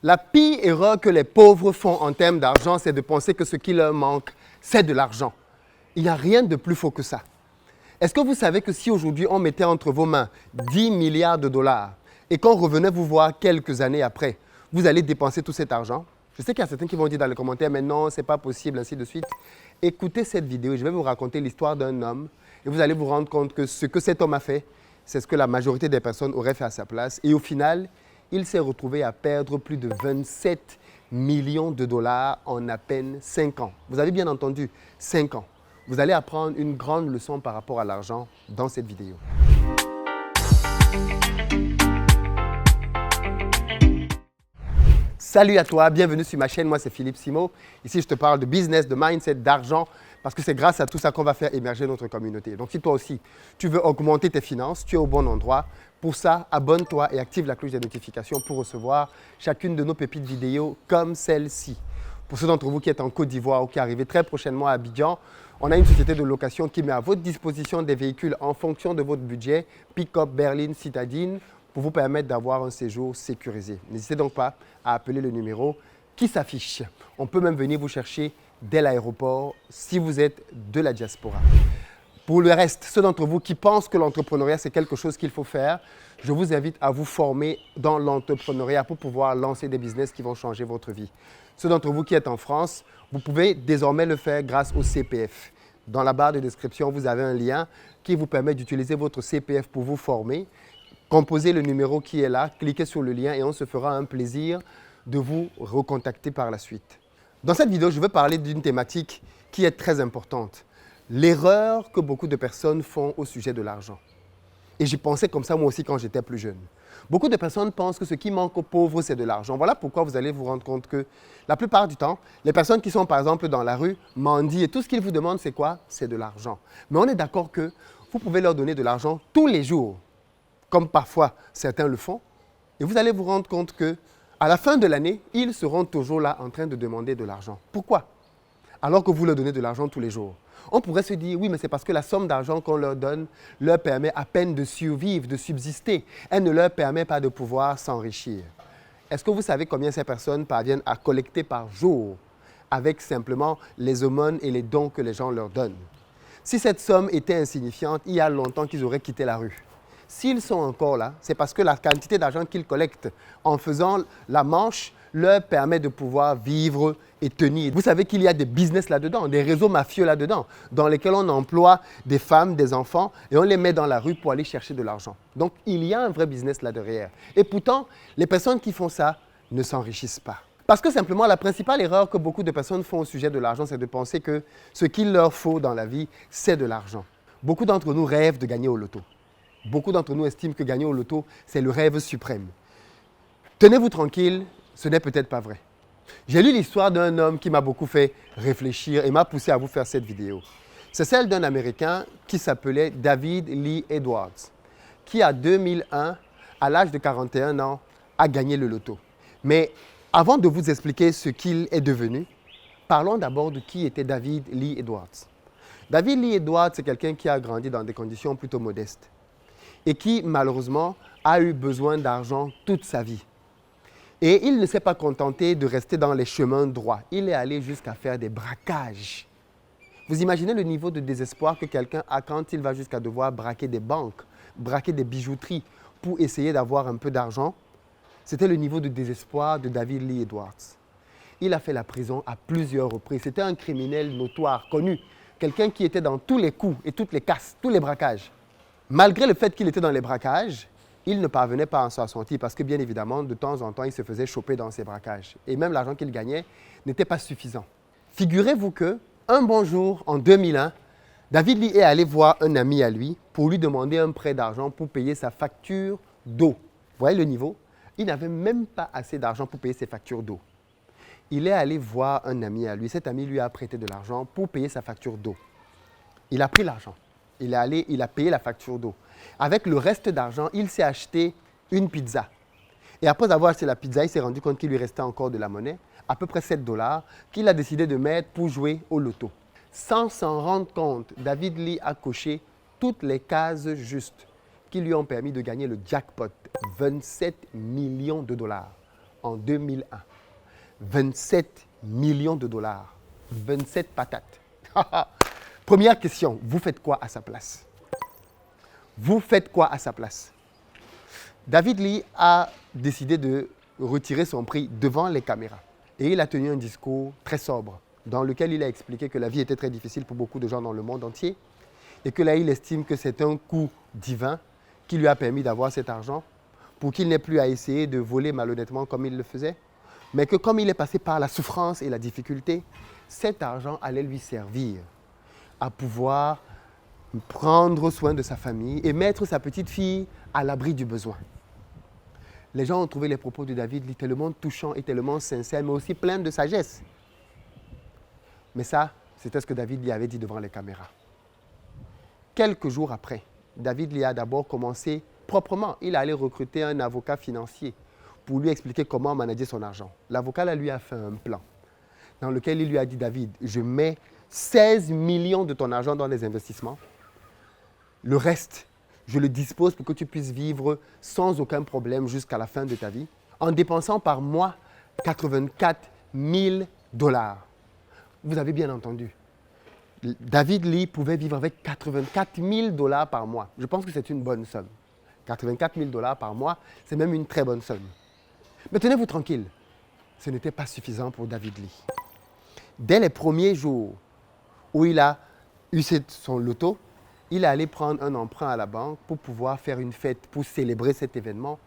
La pire erreur que les pauvres font en termes d'argent, c'est de penser que ce qui leur manque, c'est de l'argent. Il n'y a rien de plus faux que ça. Est-ce que vous savez que si aujourd'hui on mettait entre vos mains 10 milliards de dollars et qu'on revenait vous voir quelques années après, vous allez dépenser tout cet argent? Je sais qu'il y a certains qui vont dire dans les commentaires, mais non, ce n'est pas possible, ainsi de suite. Écoutez cette vidéo, je vais vous raconter l'histoire d'un homme et vous allez vous rendre compte que ce que cet homme a fait, c'est ce que la majorité des personnes auraient fait à sa place. Et au final, il s'est retrouvé à perdre plus de 27 millions de dollars en à peine 5 ans. Vous avez bien entendu, 5 ans. Vous allez apprendre une grande leçon par rapport à l'argent dans cette vidéo. Salut à toi, bienvenue sur ma chaîne, moi c'est Philippe Simo. Ici je te parle de business, de mindset, d'argent, parce que c'est grâce à tout ça qu'on va faire émerger notre communauté. Donc si toi aussi tu veux augmenter tes finances, tu es au bon endroit. Pour ça, abonne-toi et active la cloche des notifications pour recevoir chacune de nos pépites vidéo comme celle-ci. Pour ceux d'entre vous qui êtes en Côte d'Ivoire ou qui arrivez très prochainement à Abidjan, on a une société de location qui met à votre disposition des véhicules en fonction de votre budget, pick-up, berline, citadine, pour vous permettre d'avoir un séjour sécurisé. N'hésitez donc pas à appeler le numéro qui s'affiche. On peut même venir vous chercher dès l'aéroport si vous êtes de la diaspora. Pour le reste, ceux d'entre vous qui pensent que l'entrepreneuriat, c'est quelque chose qu'il faut faire, je vous invite à vous former dans l'entrepreneuriat pour pouvoir lancer des business qui vont changer votre vie. Ceux d'entre vous qui êtes en France, vous pouvez désormais le faire grâce au CPF. Dans la barre de description, vous avez un lien qui vous permet d'utiliser votre CPF pour vous former. Composez le numéro qui est là, cliquez sur le lien et on se fera un plaisir de vous recontacter par la suite. Dans cette vidéo, je veux parler d'une thématique qui est très importante. L'erreur que beaucoup de personnes font au sujet de l'argent. Et j'y pensais comme ça moi aussi quand j'étais plus jeune. Beaucoup de personnes pensent que ce qui manque aux pauvres, c'est de l'argent. Voilà pourquoi vous allez vous rendre compte que la plupart du temps, les personnes qui sont par exemple dans la rue mendient et tout ce qu'ils vous demandent, c'est quoi? C'est de l'argent. Mais on est d'accord que vous pouvez leur donner de l'argent tous les jours, comme parfois certains le font, et vous allez vous rendre compte que à la fin de l'année, ils seront toujours là en train de demander de l'argent. Pourquoi? Alors que vous leur donnez de l'argent tous les jours. On pourrait se dire, oui, mais c'est parce que la somme d'argent qu'on leur donne leur permet à peine de survivre, de subsister. Elle ne leur permet pas de pouvoir s'enrichir. Est-ce que vous savez combien ces personnes parviennent à collecter par jour avec simplement les aumônes et les dons que les gens leur donnent? Si cette somme était insignifiante, il y a longtemps qu'ils auraient quitté la rue. S'ils sont encore là, c'est parce que la quantité d'argent qu'ils collectent en faisant la manche leur permet de pouvoir vivre et tenir. Vous savez qu'il y a des business là-dedans, des réseaux mafieux là-dedans, dans lesquels on emploie des femmes, des enfants, et on les met dans la rue pour aller chercher de l'argent. Donc, il y a un vrai business là derrière. Et pourtant, les personnes qui font ça ne s'enrichissent pas. Parce que simplement, la principale erreur que beaucoup de personnes font au sujet de l'argent, c'est de penser que ce qu'il leur faut dans la vie, c'est de l'argent. Beaucoup d'entre nous rêvent de gagner au loto. Beaucoup d'entre nous estiment que gagner au loto, c'est le rêve suprême. Tenez-vous tranquille, ce n'est peut-être pas vrai. J'ai lu l'histoire d'un homme qui m'a beaucoup fait réfléchir et m'a poussé à vous faire cette vidéo. C'est celle d'un Américain qui s'appelait David Lee Edwards, qui en 2001, à l'âge de 41 ans, a gagné le loto. Mais avant de vous expliquer ce qu'il est devenu, parlons d'abord de qui était David Lee Edwards. David Lee Edwards, c'est quelqu'un qui a grandi dans des conditions plutôt modestes et qui, malheureusement, a eu besoin d'argent toute sa vie. Et il ne s'est pas contenté de rester dans les chemins droits. Il est allé jusqu'à faire des braquages. Vous imaginez le niveau de désespoir que quelqu'un a quand il va jusqu'à devoir braquer des banques, braquer des bijouteries pour essayer d'avoir un peu d'argent? C'était le niveau de désespoir de David Lee Edwards. Il a fait la prison à plusieurs reprises. C'était un criminel notoire, connu. Quelqu'un qui était dans tous les coups et toutes les casses, tous les braquages. Malgré le fait qu'il était dans les braquages, il ne parvenait pas à s'en sortir parce que, bien évidemment, de temps en temps, il se faisait choper dans ses braquages. Et même l'argent qu'il gagnait n'était pas suffisant. Figurez-vous qu'un bon jour, en 2001, David Lee est allé voir un ami à lui pour lui demander un prêt d'argent pour payer sa facture d'eau. Vous voyez le niveau? Il n'avait même pas assez d'argent pour payer ses factures d'eau. Il est allé voir un ami à lui. Cet ami lui a prêté de l'argent pour payer sa facture d'eau. Il a pris l'argent. Il a payé la facture d'eau. Avec le reste d'argent, il s'est acheté une pizza. Et après avoir acheté la pizza, il s'est rendu compte qu'il lui restait encore de la monnaie, à peu près 7 $, qu'il a décidé de mettre pour jouer au loto. Sans s'en rendre compte, David Lee a coché toutes les cases justes qui lui ont permis de gagner le jackpot, 27 millions de dollars, en 2001. 27 millions de dollars. 27 patates. Première question, vous faites quoi à sa place? Vous faites quoi à sa place? David Lee a décidé de retirer son prix devant les caméras. Et il a tenu un discours très sobre, dans lequel il a expliqué que la vie était très difficile pour beaucoup de gens dans le monde entier, et que là, il estime que c'est un coup divin qui lui a permis d'avoir cet argent, pour qu'il n'ait plus à essayer de voler malhonnêtement comme il le faisait, mais que comme il est passé par la souffrance et la difficulté, cet argent allait lui servir à pouvoir prendre soin de sa famille et mettre sa petite fille à l'abri du besoin. Les gens ont trouvé les propos de David Lee tellement touchants et tellement sincères, mais aussi pleins de sagesse. Mais ça, c'était ce que David Lee avait dit devant les caméras. Quelques jours après, David Lee a d'abord commencé proprement. Il allait recruter un avocat financier pour lui expliquer comment manager son argent. L'avocat là, lui a fait un plan dans lequel il lui a dit, David, je mets 16 millions de ton argent dans les investissements. Le reste, je le dispose pour que tu puisses vivre sans aucun problème jusqu'à la fin de ta vie, en dépensant par mois 84 000 dollars. Vous avez bien entendu. David Lee pouvait vivre avec 84 000 dollars par mois. Je pense que c'est une bonne somme. 84 000 dollars par mois, c'est même une très bonne somme. Mais tenez-vous tranquille, ce n'était pas suffisant pour David Lee. Dès les premiers jours où il a eu son loto, il est allé prendre un emprunt à la banque pour pouvoir faire une fête, pour célébrer cet événement.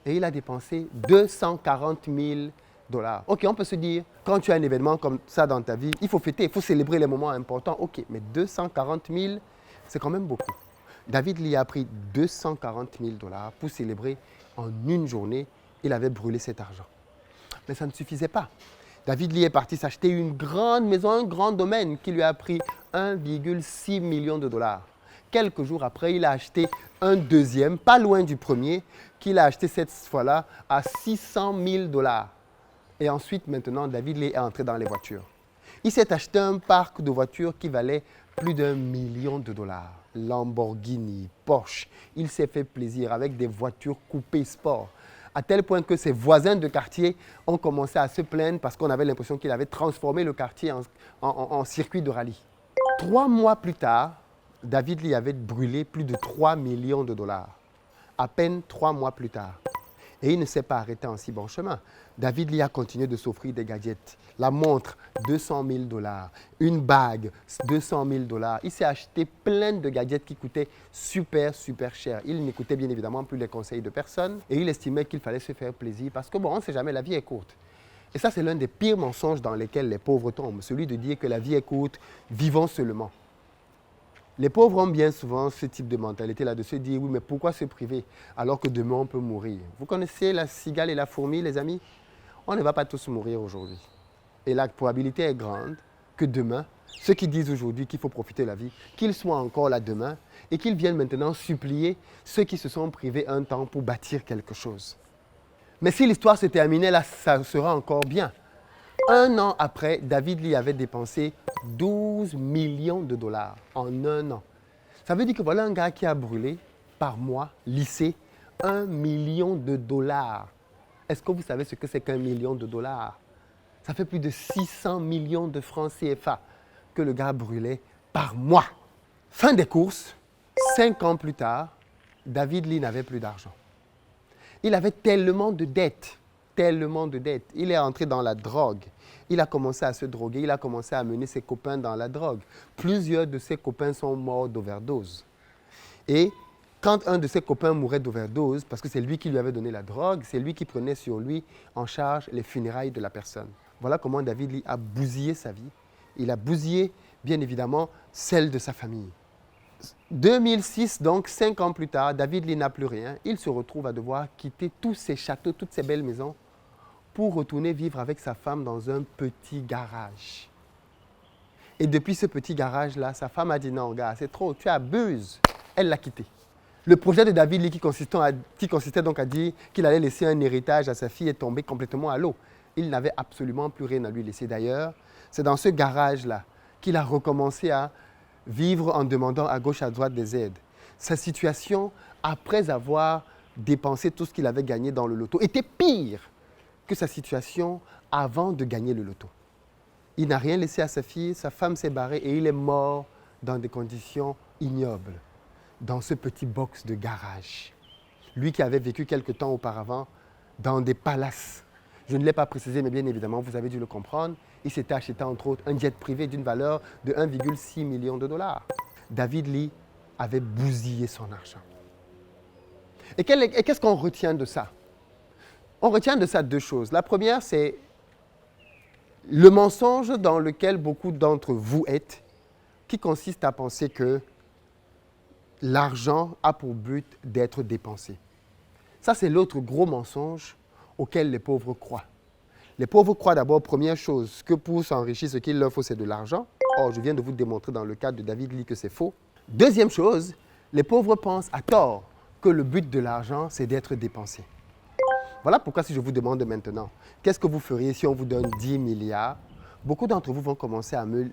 Et il a dépensé 240 000 dollars. OK, on peut se dire, quand tu as un événement comme ça dans ta vie, il faut fêter, il faut célébrer les moments importants. OK, mais 240 000, c'est quand même beaucoup. David Lee a pris 240 000 dollars pour célébrer en une journée. Il avait brûlé cet argent. Mais ça ne suffisait pas. David Lee est parti s'acheter une grande maison, un grand domaine qui lui a pris 1,6 million de dollars. Quelques jours après, il a acheté un deuxième, pas loin du premier, qu'il a acheté cette fois-là à 600 000 dollars. Et ensuite, maintenant, David Lee est entré dans les voitures. Il s'est acheté un parc de voitures qui valait plus d'1 million de dollars. Lamborghini, Porsche. Il s'est fait plaisir avec des voitures coupées sport. À tel point que ses voisins de quartier ont commencé à se plaindre parce qu'on avait l'impression qu'il avait transformé le quartier en circuit de rallye. 3 mois plus tard, David Lee avait brûlé plus de 3 millions de dollars. À peine 3 mois plus tard. Et il ne s'est pas arrêté en si bon chemin. David Lee a continué de s'offrir des gadgets. La montre, 200 000 dollars. Une bague, 200 000 dollars. Il s'est acheté plein de gadgets qui coûtaient super, super cher. Il n'écoutait bien évidemment plus les conseils de personne. Et il estimait qu'il fallait se faire plaisir parce que bon, on ne sait jamais, la vie est courte. Et ça, c'est l'un des pires mensonges dans lesquels les pauvres tombent. Celui de dire que la vie est courte, vivons seulement. Les pauvres ont bien souvent ce type de mentalité-là, de se dire, oui, mais pourquoi se priver alors que demain on peut mourir? Vous connaissez la cigale et la fourmi, les amis? On ne va pas tous mourir aujourd'hui. Et la probabilité est grande que demain, ceux qui disent aujourd'hui qu'il faut profiter de la vie, qu'ils soient encore là demain et qu'ils viennent maintenant supplier ceux qui se sont privés un temps pour bâtir quelque chose. Mais si l'histoire se terminait là, ça sera encore bien. 1 an après, David Lee avait dépensé 12 millions de dollars en 1 an. Ça veut dire que voilà un gars qui a brûlé par mois, lissé, 1 million de dollars. Est-ce que vous savez ce que c'est qu'1 million de dollars? Ça fait plus de 600 millions de francs CFA que le gars brûlait par mois. Fin des courses, 5 ans plus tard, David Lee n'avait plus d'argent. Il avait tellement de dettes. Il est entré dans la drogue. Il a commencé à se droguer, il a commencé à mener ses copains dans la drogue. Plusieurs de ses copains sont morts d'overdose. Et quand un de ses copains mourait d'overdose, parce que c'est lui qui lui avait donné la drogue, c'est lui qui prenait sur lui en charge les funérailles de la personne. Voilà comment David Lee a bousillé sa vie. Il a bousillé, bien évidemment, celle de sa famille. 2006, donc 5 ans plus tard, David Lee n'a plus rien. Il se retrouve à devoir quitter tous ses châteaux, toutes ses belles maisons pour retourner vivre avec sa femme dans un petit garage. Et depuis ce petit garage-là, sa femme a dit non, gars, c'est trop, tu abuses. Elle l'a quitté. Le projet de David Lee qui consistait donc à dire qu'il allait laisser un héritage à sa fille est tombé complètement à l'eau. Il n'avait absolument plus rien à lui laisser. D'ailleurs, c'est dans ce garage-là qu'il a recommencé à vivre en demandant à gauche, à droite des aides. Sa situation, après avoir dépensé tout ce qu'il avait gagné dans le loto, était pire que sa situation avant de gagner le loto. Il n'a rien laissé à sa fille, sa femme s'est barrée et il est mort dans des conditions ignobles, dans ce petit box de garage. Lui qui avait vécu quelque temps auparavant dans des palaces. Je ne l'ai pas précisé, mais bien évidemment, vous avez dû le comprendre. Il s'était acheté entre autres un jet privé d'une valeur de 1,6 million de dollars. David Lee avait bousillé son argent. Et qu'est-ce qu'on retient de ça? On retient de ça deux choses. La première, c'est le mensonge dans lequel beaucoup d'entre vous êtes, qui consiste à penser que l'argent a pour but d'être dépensé. Ça, c'est l'autre gros mensonge auquel les pauvres croient. Les pauvres croient d'abord, première chose, que pour s'enrichir, ce qu'il leur faut, c'est de l'argent. Or, je viens de vous démontrer dans le cas de David Lee que c'est faux. Deuxième chose, les pauvres pensent à tort que le but de l'argent, c'est d'être dépensé. Voilà pourquoi si je vous demande maintenant, qu'est-ce que vous feriez si on vous donne 10 milliards? Beaucoup d'entre vous vont commencer à me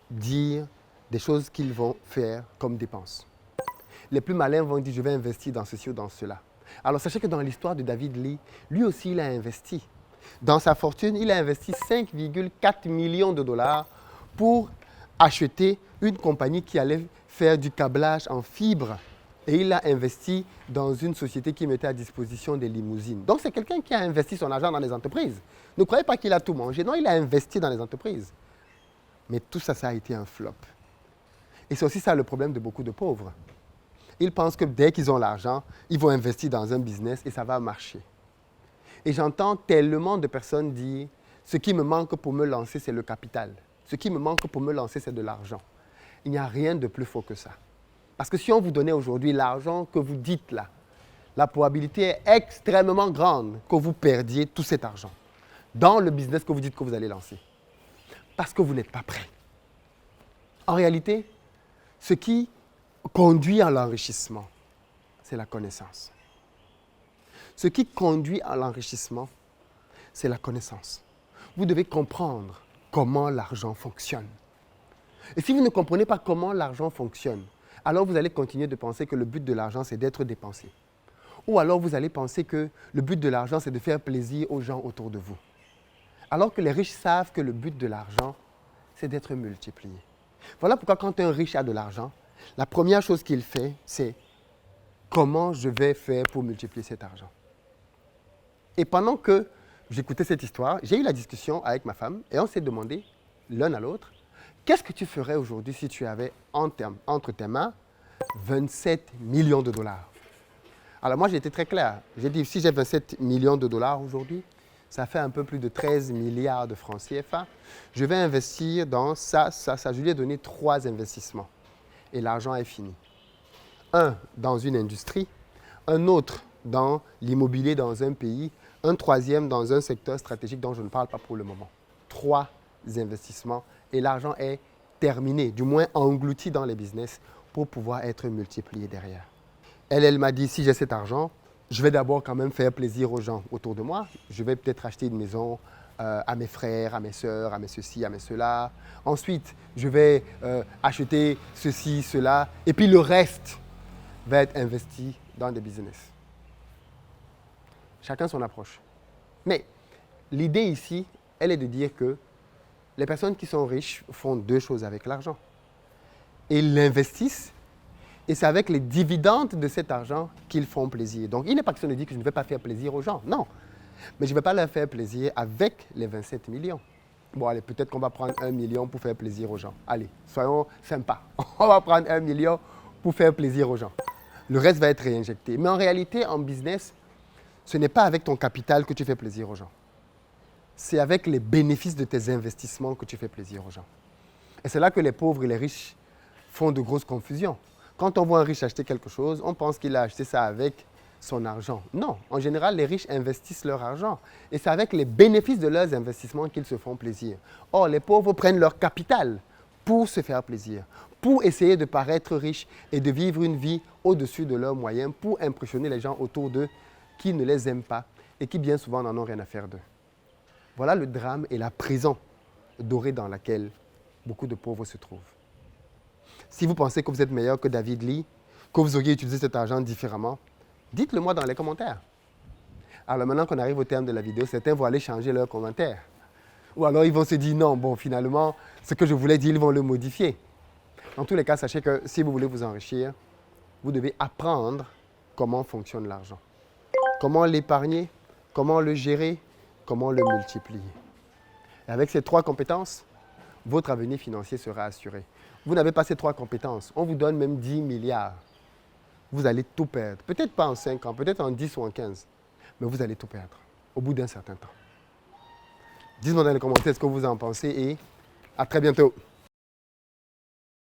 dire des choses qu'ils vont faire comme dépenses. Les plus malins vont dire, je vais investir dans ceci ou dans cela. Alors sachez que dans l'histoire de David Lee, lui aussi il a investi. Dans sa fortune, il a investi 5,4 millions de dollars pour acheter une compagnie qui allait faire du câblage en fibre. Et il a investi dans une société qui mettait à disposition des limousines. Donc c'est quelqu'un qui a investi son argent dans les entreprises. Ne croyez pas qu'il a tout mangé. Non, il a investi dans les entreprises. Mais tout ça, ça a été un flop. Et c'est aussi ça le problème de beaucoup de pauvres. Ils pensent que dès qu'ils ont l'argent, ils vont investir dans un business et ça va marcher. Et j'entends tellement de personnes dire, ce qui me manque pour me lancer, c'est le capital. Ce qui me manque pour me lancer, c'est de l'argent. Il n'y a rien de plus faux que ça. Parce que si on vous donnait aujourd'hui l'argent que vous dites là, la probabilité est extrêmement grande que vous perdiez tout cet argent dans le business que vous dites que vous allez lancer. Parce que vous n'êtes pas prêt. En réalité, ce qui conduit à l'enrichissement, c'est la connaissance. Ce qui conduit à l'enrichissement, c'est la connaissance. Vous devez comprendre comment l'argent fonctionne. Et si vous ne comprenez pas comment l'argent fonctionne, alors vous allez continuer de penser que le but de l'argent, c'est d'être dépensé. Ou alors vous allez penser que le but de l'argent, c'est de faire plaisir aux gens autour de vous. Alors que les riches savent que le but de l'argent, c'est d'être multiplié. Voilà pourquoi quand un riche a de l'argent, la première chose qu'il fait, c'est comment je vais faire pour multiplier cet argent. Et pendant que j'écoutais cette histoire, j'ai eu la discussion avec ma femme et on s'est demandé l'un à l'autre, qu'est-ce que tu ferais aujourd'hui si tu avais entre tes mains 27 millions de dollars? Alors moi, j'ai été très clair. J'ai dit, si j'ai 27 millions de dollars aujourd'hui, ça fait un peu plus de 13 milliards de francs CFA. Je vais investir dans ça. Je lui ai donné 3 investissements. Et l'argent est fini. Un, dans une industrie. Un autre, dans l'immobilier dans un pays. Un troisième, dans un secteur stratégique dont je ne parle pas pour le moment. 3 investissements. Et l'argent est terminé, du moins englouti dans les business pour pouvoir être multiplié derrière. Elle m'a dit, si j'ai cet argent, je vais d'abord quand même faire plaisir aux gens autour de moi. Je vais peut-être acheter une maison à mes frères, à mes sœurs, à mes ceci, à mes cela. Ensuite, je vais acheter ceci, cela. Et puis le reste va être investi dans des business. Chacun son approche. Mais l'idée ici, elle est de dire que les personnes qui sont riches font 2 choses avec l'argent. Ils l'investissent et c'est avec les dividendes de cet argent qu'ils font plaisir. Donc, il n'est pas question de dire que je ne vais pas faire plaisir aux gens. Non. Mais je ne vais pas leur faire plaisir avec les 27 millions. Bon, allez, peut-être qu'on va prendre 1 million pour faire plaisir aux gens. Allez, soyons sympas. On va prendre 1 million pour faire plaisir aux gens. Le reste va être réinjecté. Mais en réalité, en business, ce n'est pas avec ton capital que tu fais plaisir aux gens. C'est avec les bénéfices de tes investissements que tu fais plaisir aux gens. Et c'est là que les pauvres et les riches font de grosses confusions. Quand on voit un riche acheter quelque chose, on pense qu'il a acheté ça avec son argent. Non, en général, les riches investissent leur argent. Et c'est avec les bénéfices de leurs investissements qu'ils se font plaisir. Or, les pauvres prennent leur capital pour se faire plaisir, pour essayer de paraître riches et de vivre une vie au-dessus de leurs moyens, pour impressionner les gens autour d'eux qui ne les aiment pas et qui bien souvent n'en ont rien à faire d'eux. Voilà le drame et la prison dorée dans laquelle beaucoup de pauvres se trouvent. Si vous pensez que vous êtes meilleur que David Lee, que vous auriez utilisé cet argent différemment, dites-le moi dans les commentaires. Alors maintenant qu'on arrive au terme de la vidéo, certains vont aller changer leurs commentaires. Ou alors ils vont se dire non, bon finalement, ce que je voulais dire, ils vont le modifier. Dans tous les cas, sachez que si vous voulez vous enrichir, vous devez apprendre comment fonctionne l'argent. Comment l'épargner, comment le gérer, comment le multiplier. Et avec ces 3 compétences, votre avenir financier sera assuré. Vous n'avez pas ces 3 compétences, on vous donne même 10 milliards. Vous allez tout perdre. Peut-être pas en 5 ans, peut-être en 10 ou en 15. Mais vous allez tout perdre au bout d'un certain temps. Dites-moi dans les commentaires ce que vous en pensez et à très bientôt.